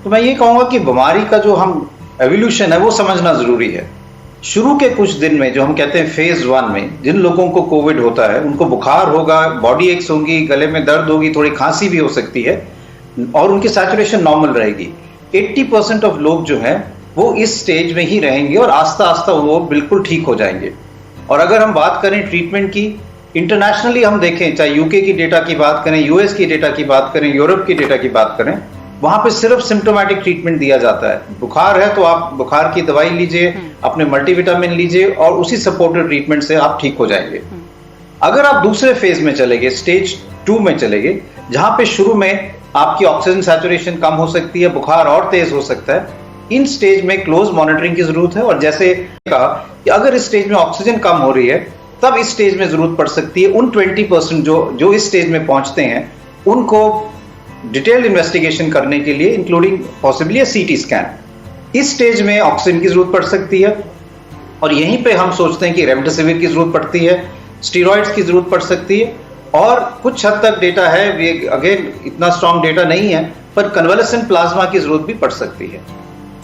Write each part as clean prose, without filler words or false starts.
तो मैं ये कहूँगा कि बीमारी का जो हम एवोल्यूशन है वो समझना ज़रूरी है। शुरू के कुछ दिन में जो हम कहते हैं फेज़ 1 में जिन लोगों को कोविड होता है, उनको बुखार होगा, बॉडी एक्स होंगी, गले में दर्द होगी, थोड़ी खांसी भी हो सकती है और उनकी सैचुरेशन नॉर्मल रहेगी। 80% ऑफ लोग जो हैं वो इस स्टेज में ही रहेंगे और आस्ता-आस्ता वो बिल्कुल ठीक हो जाएंगे। और अगर हम बात करें ट्रीटमेंट की, इंटरनेशनली हम देखें, चाहे यूके की डेटा की बात करें, यूएस की डेटा की बात करें, यूरोप की डेटा की बात करें, वहां पे सिर्फ सिम्टोमेटिक ट्रीटमेंट दिया जाता है। बुखार है तो आप बुखार की दवाई लीजिए, अपने मल्टीविटामिन लीजिए और उसी सपोर्टिव ट्रीटमेंट से आप ठीक हो जाएंगे। अगर आप दूसरे फेज में चले गए, स्टेज 2 में चले गए, जहां पे शुरू में आपकी ऑक्सीजन सैचुरेशन कम हो सकती है, बुखार और तेज हो सकता है, इन स्टेज में क्लोज मॉनिटरिंग की जरूरत है। और जैसे कहा कि अगर इस स्टेज में ऑक्सीजन कम हो रही है, तब इस स्टेज में जरूरत पड़ सकती है उन 20% जो इस स्टेज में पहुंचते हैं, उनको डिटेल्ड इन्वेस्टिगेशन करने के लिए, इंक्लूडिंग पॉसिबली सीटी स्कैन। इस स्टेज में ऑक्सीजन की जरूरत पड़ सकती है और यहीं पे हम सोचते हैं कि रेमडेसिविर की जरूरत पड़ती है, स्टीरॉइड्स की जरूरत पड़ सकती है और कुछ हद तक डेटा है, अगेन इतना स्ट्रॉन्ग डेटा नहीं है, पर कन्वालेसेंट प्लाज्मा की जरूरत भी पड़ सकती है।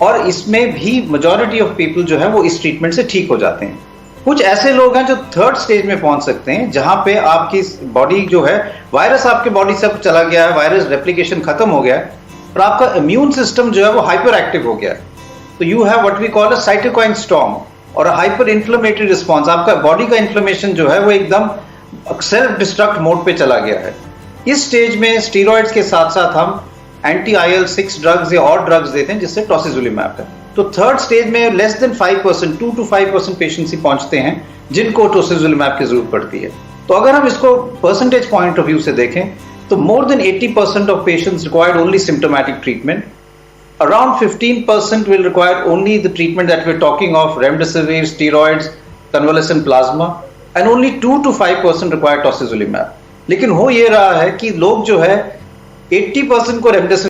और इसमें भी मेजॉरिटी ऑफ पीपल जो है वो इस ट्रीटमेंट से ठीक हो जाते हैं। कुछ ऐसे लोग हैं जो थर्ड स्टेज में पहुंच सकते हैं, जहां पे आपकी बॉडी जो है, वायरस आपके बॉडी से चला गया है, वायरस रेप्लिकेशन खत्म हो गया है और आपका इम्यून सिस्टम जो है वो हाइपर एक्टिव हो गया है। तो you have what we call a cytokine storm और हाइपर इन्फ्लेमेटरी रिस्पॉन्स। आपका बॉडी का इन्फ्लेमेशन जो है वो एकदम सेल्फ डिस्ट्रक्ट मोड पे चला गया है। इस स्टेज में स्टीरॉइड्स के साथ साथ हम एंटी IL-6 ड्रग्स या और ड्रग्स देते हैं, जिससे टोसिजुलिमैब है। तो थर्ड स्टेज में लेस देन 5%, 2 to 5% पेशेंट्स ही पहुंचते हैं जिनको टोसिजुलिमैब की जरूरत पड़ती है। तो अगर हम इसको परसेंटेज पॉइंट ऑफ व्यू से देखें तो more than 80% of patients required only symptomatic treatment, around 15% will require only the treatment that we're talking of, remdesivir, steroids, convalescent plasma, and only 2 to 5% require tocilizumab। लेकिन हो ये रहा है कि लोग जो है 80% को रेमडेसिविर